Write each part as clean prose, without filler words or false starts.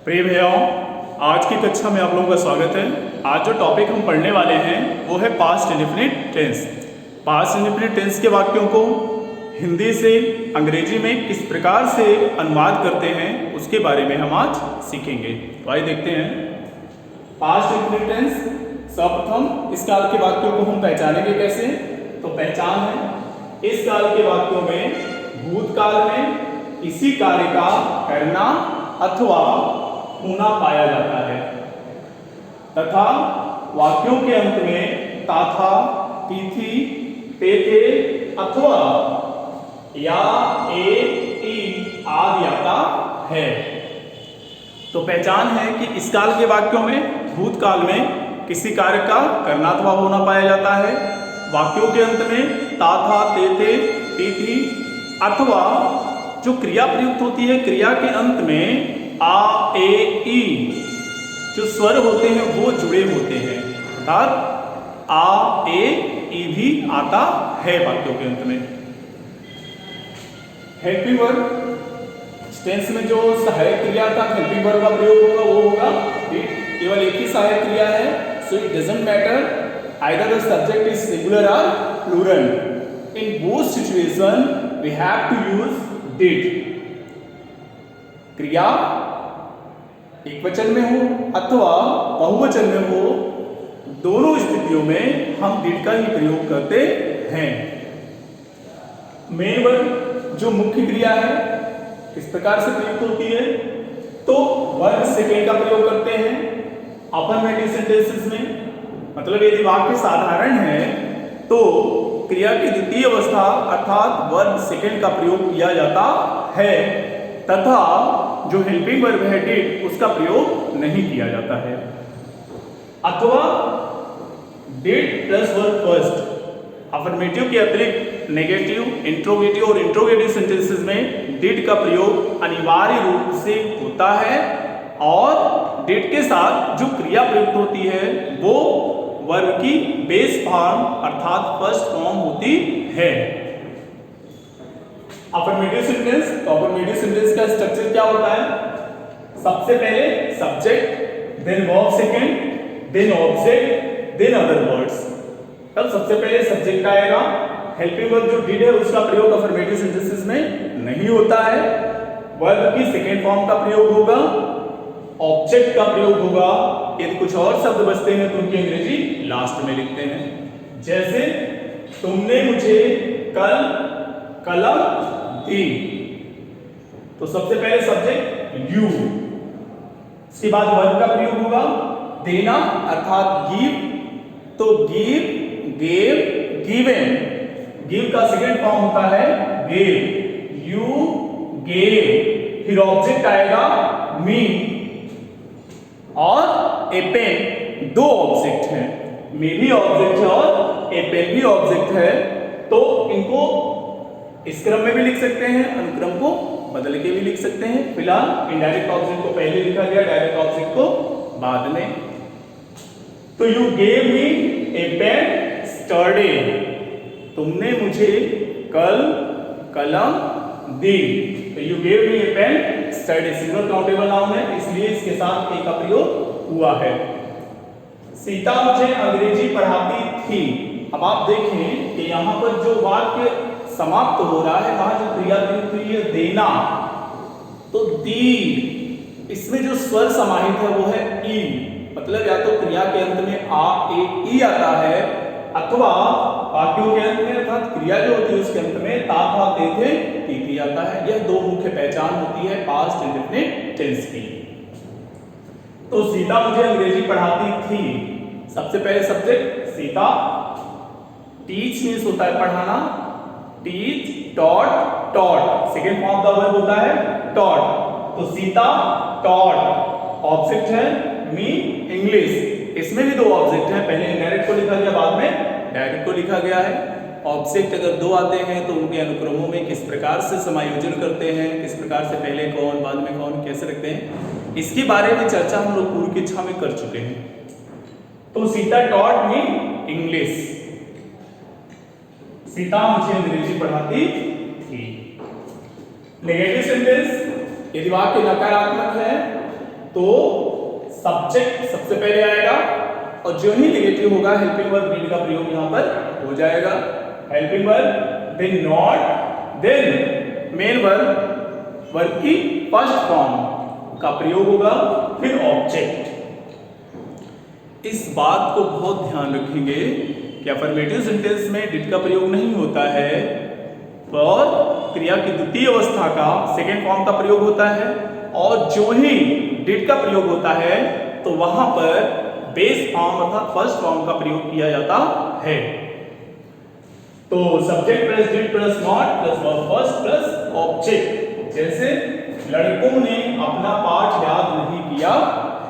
प्रिय भैयाओं, आज की कक्षा में आप लोगों का स्वागत है। आज जो टॉपिक हम पढ़ने वाले हैं वो है past indefinite tense. Past indefinite tense के वाक्यों को हिंदी से अंग्रेजी में किस प्रकार से अनुवाद करते हैं उसके बारे में हम आज सीखेंगे। तो आइए देखते हैं। पास्ट इंडेफिनिट टेंस, सर्वप्रथम इस काल के वाक्यों को हम पहचानेंगे कैसे। तो पहचान है, इस काल के वाक्यों में भूतकाल में किसी कार्य का करना अथवा होना पाया जाता है तथा वाक्यों के अंत में ता था, ती थी, ते थे अथवा या ए ई आदि आता है। तो पहचान है कि इस काल के वाक्यों में भूतकाल में किसी कार्य का करना अथवा होना पाया जाता है। वाक्यों के अंत में ता था, ते थे, ती थी अथवा जो क्रिया प्रयुक्त होती है, क्रिया के अंत में आ ए ई जो स्वर होते हैं वो जुड़े होते हैं, अर्थात आ ए ई भी आता है वाक्यों के अंत में। हेल्पिंग वर्ब टेंस में जो सहायक क्रिया था, हेल्पिंग वर्ब का प्रयोग होगा वो होगा डिड। केवल एक ही सहायक क्रिया है, so it doesn't matter either the subject is singular और plural. In both situation we have to use did. क्रिया एक वचन में हो अथवा बहुवचन में हो, दोनों स्थितियों में हम डिड का ही प्रयोग करते हैं। मेन वर्ब जो मुख्य क्रिया है किस प्रकार से प्रयुक्त होती है, तो वर्ब सेकेंड का प्रयोग करते हैं अफर्मेटिव सेंटेंसेस में। मतलब यदि वाक्य साधारण है तो क्रिया की द्वितीय अवस्था अर्थात वर्ब सेकेंड का प्रयोग किया जाता है तथा जो हेल्पिंग वर्ब है डिड उसका प्रयोग नहीं किया जाता है। अथवा did plus verb first. Affirmative के अतिरिक्त नेगेटिव, इंट्रोगेटिव और इंट्रोगेटिव सेंटेंसेस में डिड का प्रयोग अनिवार्य रूप से होता है और डिड के साथ जो क्रिया प्रयुक्त होती है वो वर्ब की बेस फॉर्म अर्थात फर्स्ट फॉर्म होती है। अफर्मेटिव सेंटेंस, तो अफर्मेटिव सेंटेंस का स्ट्रक्चर क्या होता है? सबसे पहले subject, then verb second, then object, then other words. तब सबसे पहले सब्जेक्ट आएगा। हेल्पिंग वर्ब जो डिड है उसका प्रयोग अफर्मेटिव सेंटेंसेस में नहीं होता है। वर्ब की सेकंड फॉर्म का प्रयोग होगा, ऑब्जेक्ट का प्रयोग होगा। यदि कुछ और शब्द बचते हैं तो उनकी अंग्रेजी लास्ट में लिखते हैं। जैसे तुमने मुझे कल कलम दी, तो सबसे पहले सब्जेक्ट यू, इसके बाद वर्ब का प्रयोग होगा देना अर्थात गिव, तो गिव, गेव, गिवन। गिव का सेकंड फॉर्म होता है गेव, यू गेव। फिर ऑब्जेक्ट आएगा मी और ए पेन, दो ऑब्जेक्ट हैं, मी भी ऑब्जेक्ट है और ए पेन भी ऑब्जेक्ट है। तो इनको इस क्रम में भी लिख सकते हैं, अनुक्रम को बदल के भी लिख सकते हैं। फिलहाल इनडायरेक्ट ऑब्जेक्ट को पहले लिखा गया, डायरेक्ट ऑब्जेक्ट को बाद में। तो you gave me a pen yesterday, तुमने मुझे कल कलम दी। तो you gave me a pen yesterday single countable noun है, इसलिए इसके साथ ए का प्रयोग हुआ है। सीता मुझे अंग्रेजी पढ़ाती थी। अब आप देखें कि यहां पर जो वाक्य समाप्त हो रहा है वहां जो क्रिया प्रयुक्त हुई है देना, तो दी, इसमें जो स्वर समाहित है वो है ई। मतलब या तो क्रिया के अंत में आ ए ई आता है अथवा वाक्यों के अंत में अर्थात क्रिया जो होती है उसके अंत में ता था, ते थे, ती थी आता है। यह दो मुख्य पहचान होती है पास्ट इंडेफिनिट टेंस की। तो सीता मुझे अंग्रेजी पढ़ाती थी, सबसे पहले सब्जेक्ट सीता। टीच मींस होता है पढ़ाना, teach, taught, taught, second form का वर्ब होता है टॉट। तो सीता टॉट, ऑब्जेक्ट है मी इंग्लिश, इसमें भी दो ऑब्जेक्ट हैं, पहले इनडायरेक्ट को लिखा गया बाद में डायरेक्ट को लिखा गया है। ऑब्जेक्ट अगर दो आते हैं तो उनके अनुक्रमों में किस प्रकार से समायोजन करते हैं, किस प्रकार से पहले कौन बाद में कौन कैसे रखते हैं, इसके बारे में चर्चा हम लोग पूर्व की कक्षा में कर चुके हैं। तो Sita taught me English, Sita मुझे अंग्रेजी पढ़ाती थी। नेगेटिव सेंटेंस, यदि वाक्य नकारात्मक है तो सब्जेक्ट सबसे पहले आएगा और जो ही नेगेटिव होगा हेल्पिंग वर्ब डिड का प्रयोग यहां पर हो जाएगा। Helping verb then not then main verb की फर्स्ट फॉर्म का प्रयोग होगा, फिर ऑब्जेक्ट। इस बात को बहुत ध्यान रखेंगे कि अफर्मेटिव सेंटेंस में डिड का प्रयोग नहीं होता है और क्रिया की द्वितीय अवस्था का सेकेंड फॉर्म का प्रयोग होता है, और जो ही डिड का प्रयोग होता है तो वहां पर बेस फॉर्म अर्थात फर्स्ट फॉर्म का प्रयोग किया जाता है। तो subject plus did plus not plus verb first plus object. जैसे लड़कों ने अपना पाठ याद नहीं किया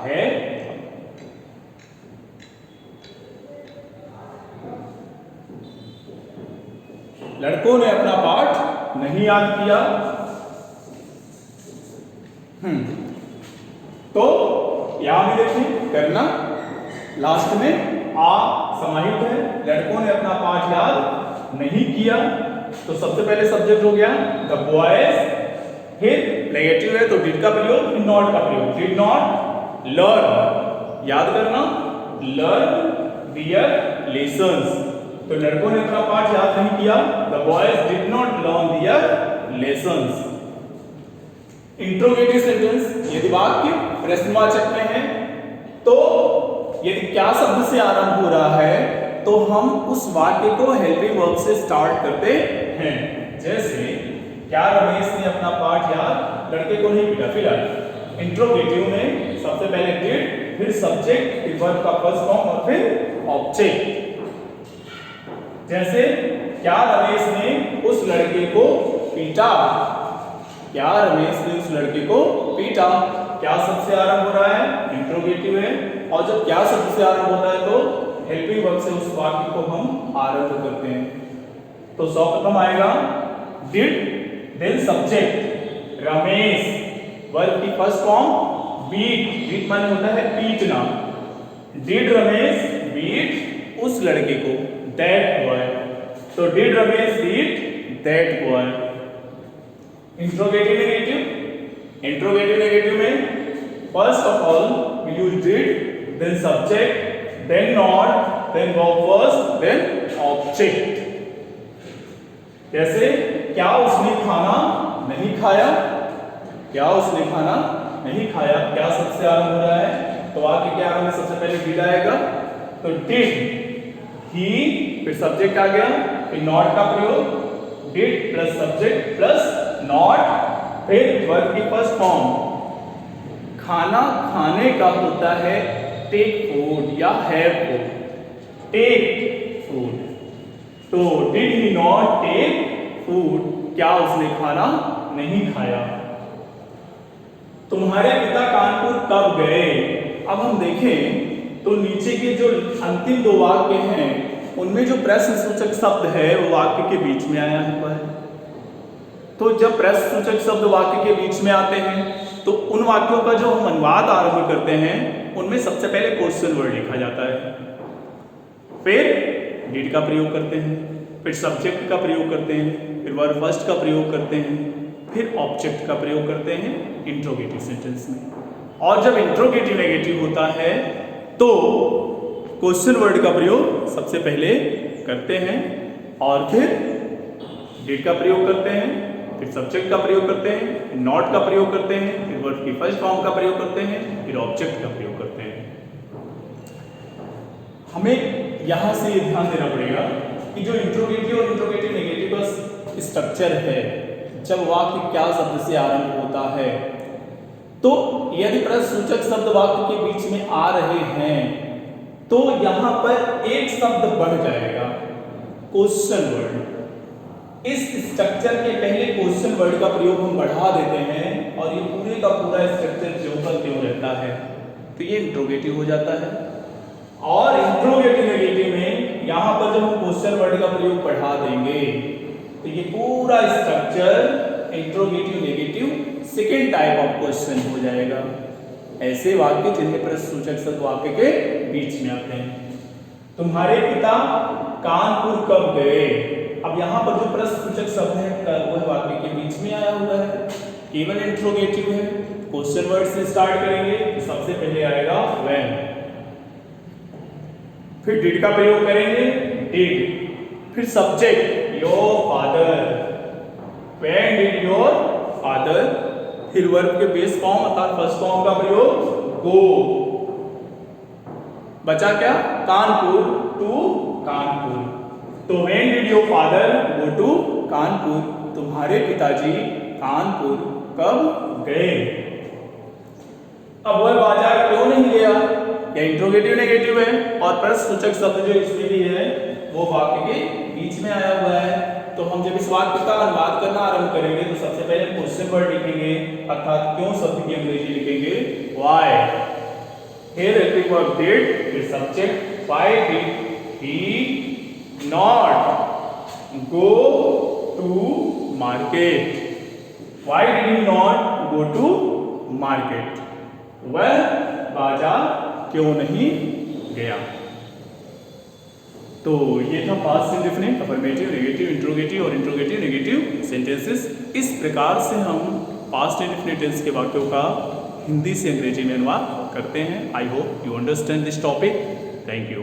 है, लड़कों ने अपना पाठ नहीं याद किया। तो यहां भी देखिए करना लास्ट में आ समाहित है, लड़कों ने अपना पाठ याद नहीं किया, तो सबसे पहले सब्जेक्ट हो गया द बॉयज, फिर नेगेटिव है तो डिड का प्रयोग, फिर नॉट का प्रयोग, डिड नॉट लर्न, याद करना लर्न दियर लेसन्स, तो लड़कों ने अपना पाठ याद नहीं किया, the boys did not learn their lessons. Interrogative sentence, यदि वाक्य प्रश्नवाचक में है तो यदि क्या शब्द से आरंभ हो रहा है तो हम उस वाक्य को हेल्पिंग वर्ब से स्टार्ट करते हैं। जैसे क्या रमेश ने अपना पाठ याद लड़के को नहीं पीटा, फिलहाल इंट्रोगेटिव में सबसे पहले डिड, फिर सब्जेक्ट, फिर वर्ब का फर्स्ट फॉर्म और फिर ऑब्जेक्ट। जैसे क्या रमेश ने उस लड़के को पीटा, क्या रमेश ने उस लड़के को पीटा, क्या शब्द से आरंभ हो रहा है, इंट्रोगेटिव है, और जब क्या शब्द से आरंभ होता है तो हेल्पिंग वर्ब से उस वाक्य को हम आरंभ करते हैं। तो सर्वप्रथम आएगा did, then subject Ramesh, verb की फर्स्ट फॉर्म बीट, बीट माने होता है पीटना, डिड रमेश बीट उस लड़के को, दैट बॉय, तो did Ramesh beat that boy. Interrogative negative, interrogative negative में first of all we use did, then subject, then not, then verb first, then object। जैसे क्या उसने खाना नहीं खाया, क्या उसने खाना नहीं खाया, क्या शब्द से आरंभ हो रहा है तो वाक्य के आरंभ में सबसे पहले डिड आएगा, तो डिड ही, फिर सब्जेक्ट आ गया, फिर नॉट का प्रयोग, did plus subject plus not, फिर वर्ब की फर्स्ट फॉर्म। खाना खाने का होता है टेक फूड या हैव फूड, टेक फूड, तो did he not take food, क्या उसने खाना नहीं खाया। तुम्हारे पिता कानपुर कब गए, अब हम देखें तो नीचे के जो अंतिम दो वाक्य हैं उनमें जो प्रश्नसूचक शब्द है वो वाक्य के बीच में आया हुआ है। तो जब प्रश्नसूचक शब्द वाक्य के बीच में आते हैं तो उन वाक्यों का जो हम अनुवाद आरंभ करते हैं उनमें सबसे पहले क्वेश्चन वर्ड लिखा जाता है, फिर डिड का प्रयोग करते हैं, फिर सब्जेक्ट का प्रयोग करते हैं, फिर वर्ब फर्स्ट का प्रयोग करते हैं, फिर ऑब्जेक्ट का प्रयोग करते हैं इंट्रोगेटिव सेंटेंस में। और जब इंट्रोगेटिव नेगेटिव होता है तो क्वेश्चन वर्ड का प्रयोग सबसे पहले करते हैं और फिर डिड का प्रयोग करते हैं, फिर सब्जेक्ट का प्रयोग करते हैं, फिर नॉट का प्रयोग करते हैं, फिर वर्ब की फर्स्ट फॉर्म का प्रयोग करते हैं, फिर ऑब्जेक्ट का प्रयोग करते हैं। हमें यहां से ये ध्यान देना पड़ेगा कि जो इंट्रोगेटिव और इंट्रोगेटिव नेगेटिव का स्ट्रक्चर है, जब वाक्य क्या शब्द से आरंभ होता है तो यदि प्रश्नसूचक शब्द वाक्य के बीच में आ रहे हैं तो यहां पर एक शब्द बढ़ जाएगा, क्वेश्चन वर्ड। इस स्ट्रक्चर के पहले क्वेश्चन वर्ड का प्रयोग हम बढ़ा देते हैं और ये पूरे का पूरा स्ट्रक्चर ज्यों का त्यों रहता है, तो ये इंट्रोगेटिव हो जाता है। और इंट्रोगेटिव नेगेटिव में यहां पर जब हम क्वेश्चन वर्ड का प्रयोग बढ़ा देंगे तो ये पूरा structure interrogative negative second type of question हो जाएगा। ऐसे वाक्य जिन्हें प्रश्नसूचक शब्द वाक्य के बीच में आते हैं। तुम्हारे पिता कानपुर कब गए, अब यहां पर जो प्रश्नसूचक शब्द है वह वाक्य के बीच में आया हुआ है केवल इंट्रोगेटिव है। क्वेश्चन वर्ड से स्टार्ट करेंगे तो सबसे पहले आएगा व्हेन, फिर डिड का प्रयोग करेंगे डिड, फिर subject your father, when did your father, फिर वर्ब के बेस फॉर्म अर्थात फर्स्ट फॉर्म का प्रयोग गो, बचा क्या कानपुर, टू कानपुर। तो when did your father go to Kanpur, तुम्हारे पिताजी कानपुर कब गए। अब वर्ब बाजार क्यों नहीं गया, या इंट्रोगेटिव नेगेटिव है और प्रश्नसूचक शब्द जो इसमें भी है वो वाक्य के बीच में आया हुआ है। तो हम जब इस वाक्य का अनुवाद करना आरंभ करेंगे तो सबसे पहले क्वेश्चन वर्ड लिखेंगे अर्थात क्यों शब्द की अंग्रेजी लिखेंगे why. Here helping verb did, फिर subject why did he not go to market, why did he not go to market, वह बाजार क्यों नहीं गया। तो ये था past indefinite, affirmative, negative, interrogative और इंट्रोगेटिव नेगेटिव सेंटेंसेस। इस प्रकार से हम पास्ट इंडेफिनिट टेंस के वाक्यों का हिंदी से अंग्रेजी में अनुवाद करते हैं। I hope you understand this topic. Thank you.